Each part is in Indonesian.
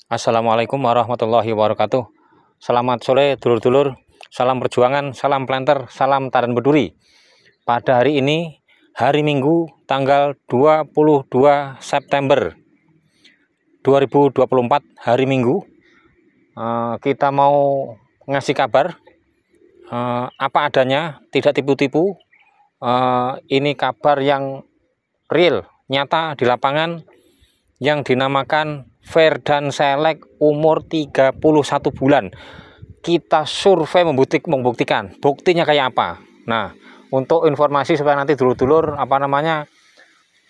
Assalamualaikum warahmatullahi wabarakatuh. Selamat sore dulur-dulur, salam perjuangan, salam planter, salam taran berduri. Pada hari ini, hari Minggu, tanggal 22 September 2024, hari Minggu, kita mau ngasih kabar apa adanya, tidak tipu-tipu. Ini kabar yang real, nyata di lapangan, yang dinamakan Ferdan Select umur 31 bulan. Kita survei membuktikan buktinya kayak apa. Nah, untuk informasi supaya nanti dulur-dulur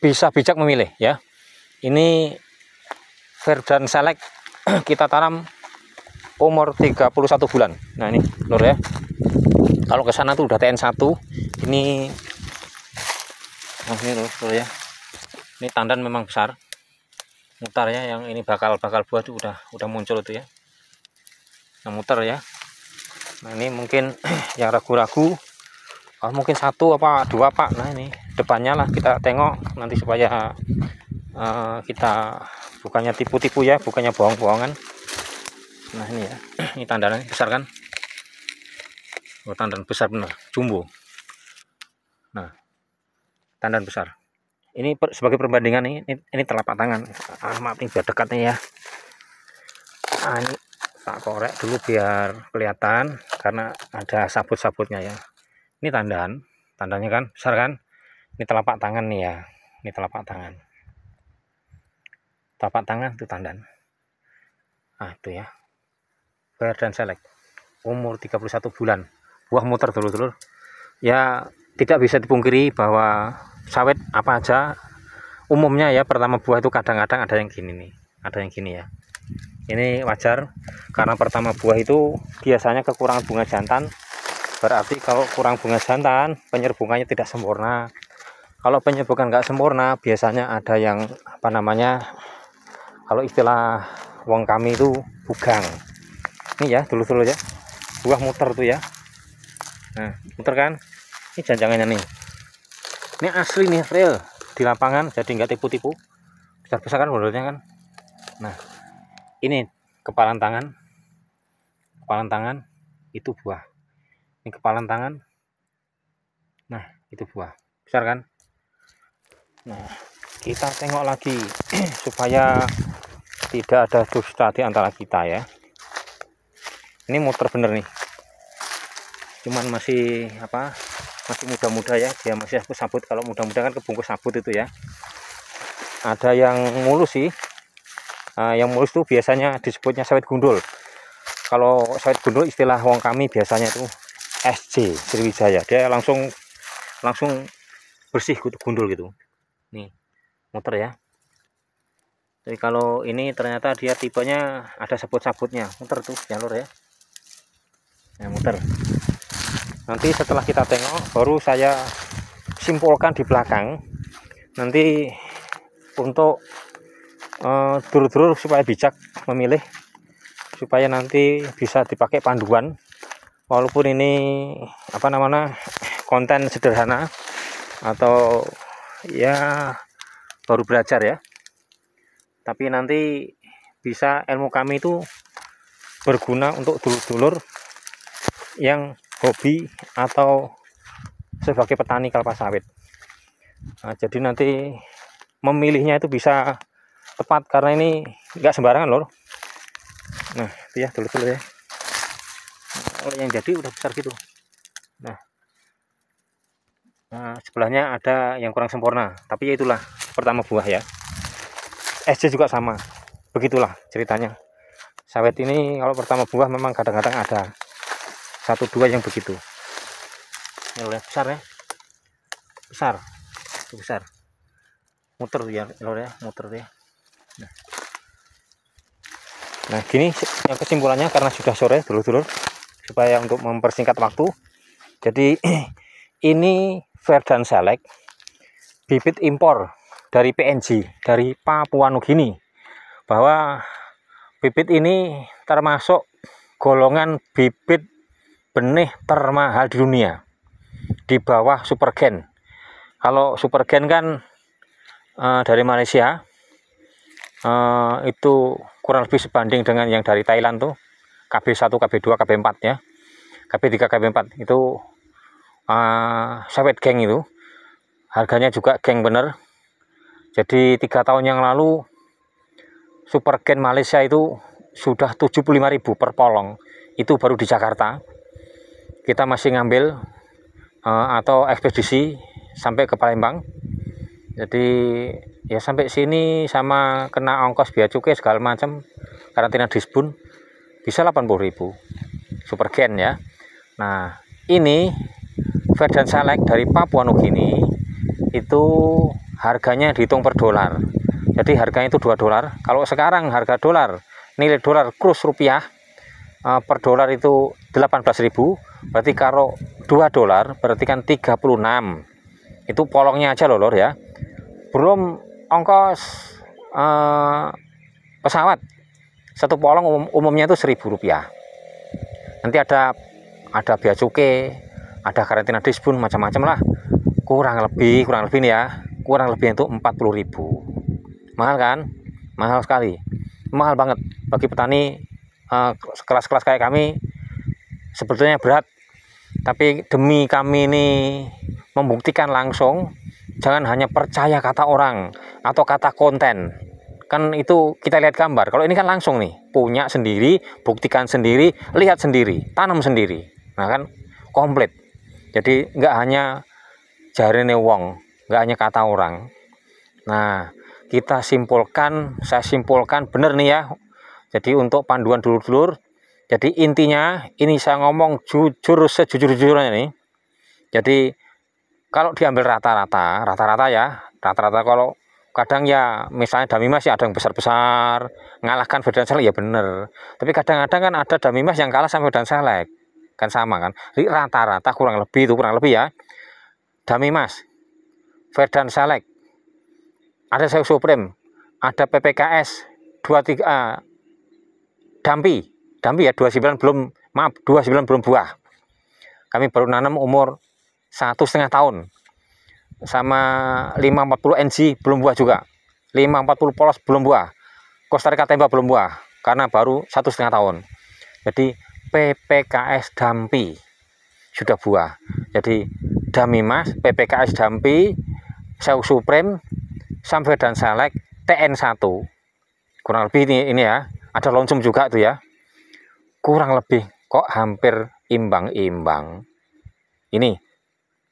bisa bijak memilih ya. Ini Ferdan Select kita tanam umur 31 bulan. Nah, ini lur ya. Kalau ke sana tuh udah TN1. Ini lur ya. Ini tandan memang besar. Mutarnya yang ini bakal buah tuh udah muncul tuh ya, yang muter ya. Nah, ini mungkin yang ragu-ragu, mungkin satu apa dua pak. Nah, ini depannya lah kita tengok nanti supaya kita bukannya tipu-tipu ya, bukannya bohong-bohongan. Nah, ini ya, ini tandannya besar kan, tandan besar bener, jumbo. Nah, tandan besar. Ini sebagai perbandingan ini telapak tangan. Maaf ini biar dekat nih ya. Ini tak korek dulu biar kelihatan karena ada sabut-sabutnya ya. Ini tandannya kan besar kan. Ini telapak tangan nih ya. Ini telapak tangan. Telapak tangan itu tandan. Nah, itu ya. Ferdan Select umur 31 bulan. Buah muter dulur-dulur. Ya, tidak bisa dipungkiri bahwa sawit apa aja umumnya ya, pertama buah itu kadang-kadang ada yang gini nih, ada yang gini ya. Ini wajar karena pertama buah itu biasanya kekurangan bunga jantan. Berarti kalau kurang bunga jantan, penyerbungannya tidak sempurna. Kalau penyerbukan nggak sempurna, biasanya ada yang kalau istilah wong kami itu bugang. Ini ya dulu ya, buah muter tuh ya. Nah, muter kan, ini janjangannya nih. Ini asli nih, real di lapangan, jadi nggak tipu-tipu. Besar-besar kan modelnya kan. Nah, ini kepalan tangan itu buah. Ini kepalan tangan. Nah, itu buah. Besar kan? Nah, kita tengok lagi supaya tidak ada dusta di antara kita ya. Ini muter bener nih. Cuman masih masih muda-muda ya, dia masih sabut. Kalau muda-muda kan kebungkus sabut itu ya. Ada yang mulus sih. Yang mulus tuh biasanya disebutnya sawit gundul. Kalau sawit gundul istilah wong kami biasanya itu SJ Sriwijaya. Dia langsung bersih gundul gitu. Nih, muter ya. Jadi kalau ini ternyata dia tipenya ada sabut-sabutnya. Muter tuh jalur ya. Nah, muter. Nanti setelah kita tengok baru saya simpulkan di belakang. Nanti untuk dulur-dulur supaya bijak memilih, supaya nanti bisa dipakai panduan. Walaupun ini konten sederhana atau ya baru belajar ya, tapi nanti bisa ilmu kami itu berguna untuk dulur-dulur yang hobi atau sebagai petani kelapa sawit. Nah, jadi nanti memilihnya itu bisa tepat karena ini enggak sembarangan lor. Nah, itu ya dulu-dulu ya. Kalau yang jadi udah besar gitu. Nah, sebelahnya ada yang kurang sempurna, tapi ya itulah pertama buah ya. SJ juga sama. Begitulah ceritanya. Sawit ini kalau pertama buah memang kadang-kadang ada satu dua yang begitu. Ya besar ya, besar. Muter ya lor ya, muter ya. Nah, gini yang kesimpulannya karena sudah sore dulur-dulur, supaya untuk mempersingkat waktu. Jadi ini Ferdan Select bibit impor dari PNG, dari Papua Nugini. Bahwa bibit ini termasuk golongan bibit benih termahal di dunia, di bawah Supergen. Kalau Supergen kan dari Malaysia, itu kurang lebih sebanding dengan yang dari Thailand tuh, KB1, KB2, KB4 ya. KB3, KB4 itu sawit geng itu. Harganya juga geng bener. Jadi 3 tahun yang lalu Super Gen Malaysia itu sudah 75.000 per polong. Itu baru di Jakarta. Kita masih ngambil atau ekspedisi sampai ke Palembang. Jadi ya sampai sini sama kena ongkos biaya cukai segala macam, karantina dispun bisa 80.000 Super Gen ya. Nah, ini Verdant Select dari Papua Nugini itu harganya dihitung per dolar. Jadi harganya itu 2 dolar. Kalau sekarang harga dolar, nilai dolar kurs rupiah per dolar itu 18.000. Berarti kalau 2 dolar berarti kan 36. Itu polongnya aja loh lor ya. Belum ongkos pesawat. Satu polong umumnya itu Rp1.000. Nanti ada biaya cukai, ada karantina dispun, macam-macam lah. Kurang lebih nih ya, kurang lebih itu 40.000. Mahal kan? Mahal sekali. Mahal banget bagi petani kelas-kelas kayak kami. Sebetulnya berat, tapi demi kami ini membuktikan langsung, jangan hanya percaya kata orang atau kata konten. Kan itu kita lihat gambar. Kalau ini kan langsung nih, punya sendiri, buktikan sendiri, lihat sendiri, tanam sendiri. Nah kan komplit. Jadi nggak hanya jarine wong, nggak hanya kata orang. Nah, saya simpulkan bener nih ya. Jadi untuk panduan dulur-dulur, jadi intinya ini saya ngomong jujur sejujur-jujurnya nih. Jadi kalau diambil rata-rata ya, rata-rata kalau kadang ya misalnya Damimas ya ada yang besar-besar ngalahkan Verdant Select ya bener. Tapi kadang-kadang kan ada Damimas yang kalah sama Verdant Select. Kan sama kan. Jadi rata-rata kurang lebih ya. Damimas, Verdant Select, ada Seu Supreme, ada PPKS 23 Dampi ya 29 belum buah. Kami baru nanam umur 1,5 tahun. Sama 540 NG belum buah juga. 540 polos belum buah. Costa Rica Temba belum buah karena baru 1,5 tahun. Jadi PPKS Dampi sudah buah. Jadi Damimas, PPKS Dampi, Seu Supreme, Verdant Select, TN1. Kurang lebih ini ya. Ada Lonsum juga tuh ya. Kurang lebih kok hampir imbang-imbang. Ini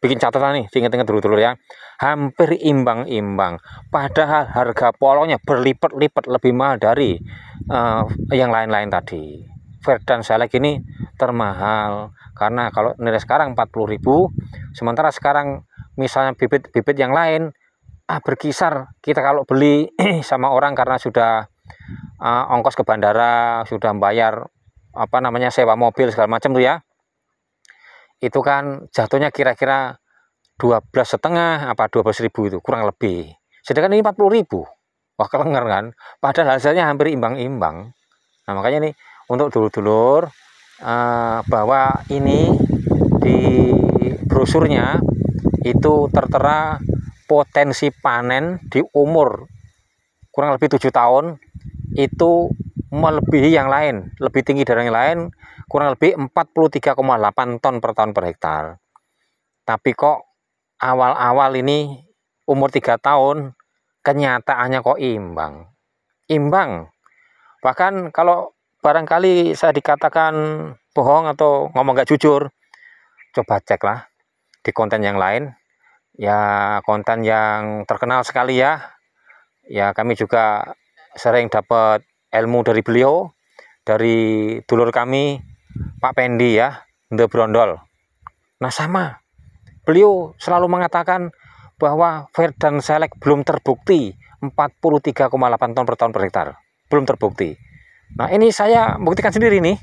bikin catatan nih, ingat-ingat dulu ya. Hampir imbang-imbang. Padahal harga polongnya berlipat-lipat lebih mahal dari yang lain-lain tadi. Verdant Select ini termahal karena kalau nilai sekarang 40.000, sementara sekarang misalnya bibit-bibit yang lain berkisar kita kalau beli sama orang karena sudah ongkos ke bandara, sudah bayar sewa mobil segala macam tuh ya. Itu kan jatuhnya kira-kira 12,5 apa 12.000 itu kurang lebih. Sedangkan ini 40.000. Wah, kelenger kan? Padahal hasilnya hampir imbang-imbang. Nah, makanya nih untuk dulur-dulur bahwa ini di brosurnya itu tertera potensi panen di umur kurang lebih 7 tahun itu melebihi yang lain, lebih tinggi dari yang lain, kurang lebih 43,8 ton per tahun per hektar. Tapi kok awal-awal ini umur 3 tahun kenyataannya kok imbang. Bahkan kalau barangkali saya dikatakan bohong atau ngomong nggak jujur, coba ceklah di konten yang lain ya, konten yang terkenal sekali ya. Ya kami juga sering dapat ilmu dari beliau, dari dulur kami Pak Pendi ya, The Brondol. Nah sama, beliau selalu mengatakan bahwa Verdant Select belum terbukti 43,8 ton per tahun per hektar, belum terbukti. Nah ini saya buktikan sendiri nih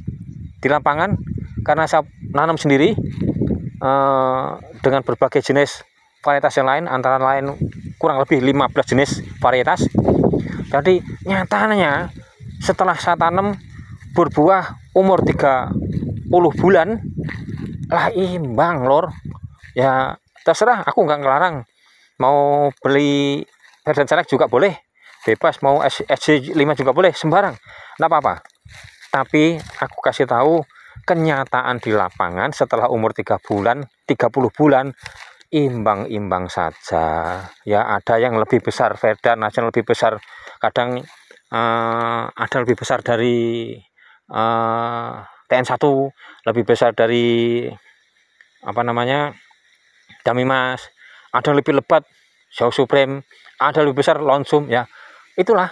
di lapangan karena saya nanam sendiri dengan berbagai jenis varietas yang lain, antara lain kurang lebih 15 jenis varietas. Jadi nyatanya setelah saya tanam berbuah umur 30 bulan lah imbang lor. Ya terserah, aku nggak ngelarang, mau beli Verdant Select juga boleh, bebas, mau SJ5 juga boleh, sembarang, enggak apa-apa. Tapi aku kasih tahu kenyataan di lapangan setelah umur 3 bulan, 30 bulan, imbang-imbang saja. Ya, ada yang lebih besar, Vedan ada yang lebih besar, kadang ada lebih besar dari TN1, lebih besar dari apa namanya Damimas, ada yang lebih lebat Xiao Supreme, ada lebih besar Lonsum, ya itulah.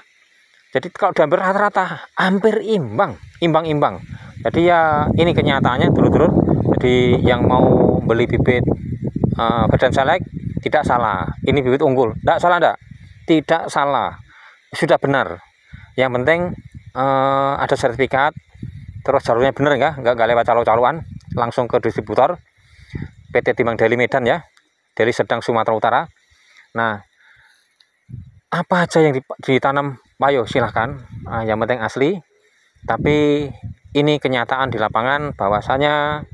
Jadi kalau diambil rata-rata hampir imbang-imbang. Jadi ya ini kenyataannya dulur-dulur. Jadi yang mau beli bibit Vedan Select tidak salah, ini bibit unggul, tidak salah, tidak salah, sudah benar. Yang penting ada sertifikat, terus jalurnya benar nggak lewat calo-caloan, langsung ke distributor PT Timang Deli Medan ya, Deli Serdang Sumatera Utara. Nah, apa aja yang ditanam, ayo silahkan, yang penting asli. Tapi ini kenyataan di lapangan bahwasanya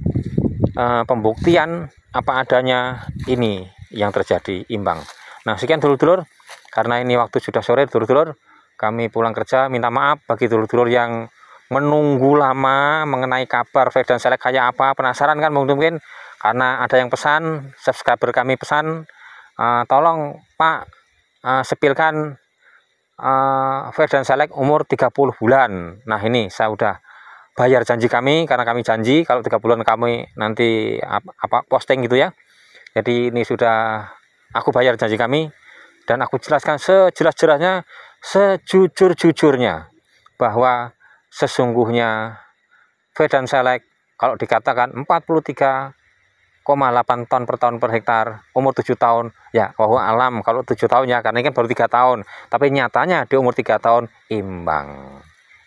pembuktian apa adanya ini yang terjadi, imbang. Nah, sekian dulur-dulur, karena ini waktu sudah sore dulur-dulur, kami pulang kerja. Minta maaf bagi dulur-dulur yang menunggu lama mengenai kabar Vedan Select kayak apa, penasaran kan mungkin, karena ada yang pesan, subscriber kami pesan, tolong Pak sepilkan Vedan Select umur 30 bulan. Nah, ini saya udah bayar janji kami, karena kami janji kalau 3 bulan kami nanti posting gitu ya. Jadi ini sudah aku bayar janji kami, dan aku jelaskan sejelas-jelasnya, sejujur-jujurnya, bahwa sesungguhnya Vedan Select kalau dikatakan 43,8 ton per tahun per hektar, umur 7 tahun, ya bahwa alam kalau 7 tahun ya, karena ini kan baru 3 tahun, tapi nyatanya di umur 3 tahun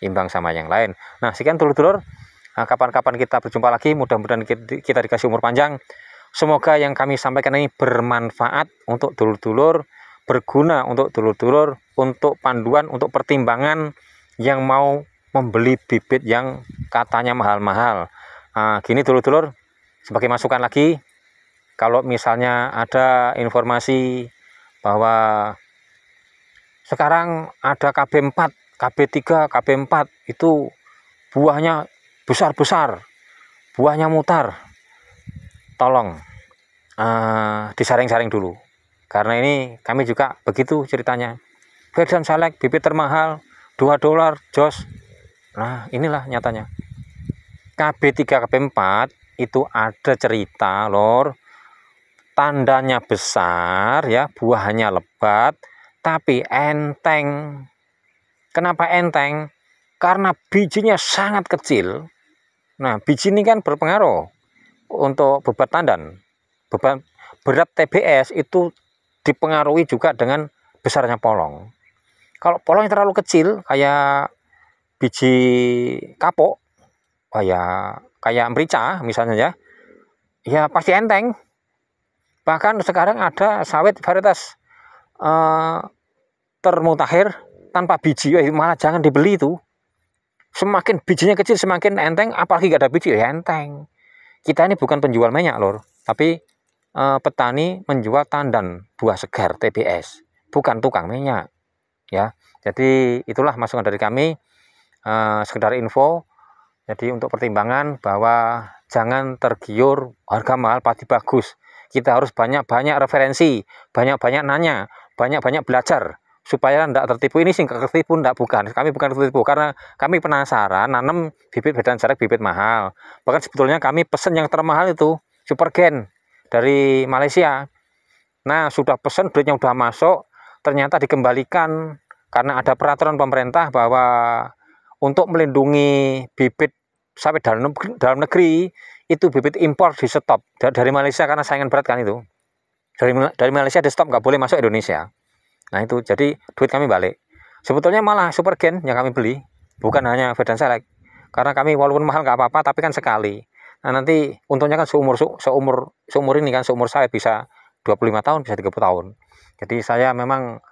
imbang sama yang lain. Nah, sekian dulur-dulur, kapan-kapan kita berjumpa lagi, mudah-mudahan kita dikasih umur panjang. Semoga yang kami sampaikan ini bermanfaat untuk dulur-dulur, berguna untuk dulur-dulur, untuk panduan, untuk pertimbangan yang mau membeli bibit yang katanya mahal-mahal. Gini dulur-dulur, sebagai masukan lagi, kalau misalnya ada informasi bahwa sekarang ada KB4, KB3, KB4 itu buahnya besar-besar, buahnya mutar, tolong disaring-saring dulu, karena ini kami juga begitu ceritanya. Vedan Select bibit termahal $2 jos. Nah, inilah nyatanya. KB3, KB4 itu ada cerita lor, tandanya besar ya, buahnya lebat, tapi enteng. Kenapa enteng? Karena bijinya sangat kecil. Nah, biji ini kan berpengaruh untuk bobot tandan. Berat TBS itu dipengaruhi juga dengan besarnya polong. Kalau polongnya terlalu kecil, kayak biji kapok, kayak merica misalnya ya pasti enteng. Bahkan sekarang ada sawit varietas termutakhir tanpa biji, malah jangan dibeli itu. Semakin bijinya kecil semakin enteng, apalagi gak ada biji ya enteng. Kita ini bukan penjual minyak lor, tapi petani menjual tandan buah segar TBS, bukan tukang minyak ya. Jadi itulah masukan dari kami, sekedar info. Jadi untuk pertimbangan bahwa jangan tergiur harga mahal pasti bagus. Kita harus banyak-banyak referensi, banyak-banyak nanya, banyak-banyak belajar, supaya tidak tertipu. Ini sih tertipu, tidak, bukan. Kami bukan tertipu, karena kami penasaran nanam bibit Vedan Select, bibit mahal. Bahkan sebetulnya kami pesen yang termahal itu Supergen dari Malaysia. Nah, sudah pesen, duitnya sudah masuk, ternyata dikembalikan karena ada peraturan pemerintah bahwa untuk melindungi bibit sawit dalam negeri, itu bibit impor di stop dari Malaysia, karena saingan berat kan itu. Dari Malaysia di stop, nggak boleh masuk Indonesia. Nah itu, jadi duit kami balik. Sebetulnya malah Supergen yang kami beli, bukan hanya Vedan Select. Karena kami walaupun mahal nggak apa-apa, tapi kan sekali. Nah nanti untungnya kan seumur ini kan, seumur sawit bisa 25 tahun, bisa 30 tahun. Jadi saya memang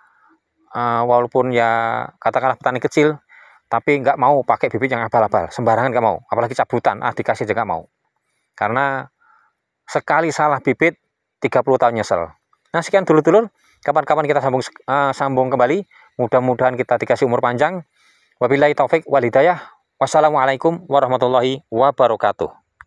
walaupun ya katakanlah petani kecil, tapi nggak mau pakai bibit yang abal-abal, sembarangan nggak mau, apalagi cabutan, dikasih juga mau. Karena sekali salah bibit, 30 tahun nyesel. Nah sekian dulur-dulur, kapan-kapan kita sambung kembali. Mudah-mudahan kita dikasih umur panjang. Wabillahi taufik wal hidayah. Wassalamualaikum warahmatullahi wabarakatuh.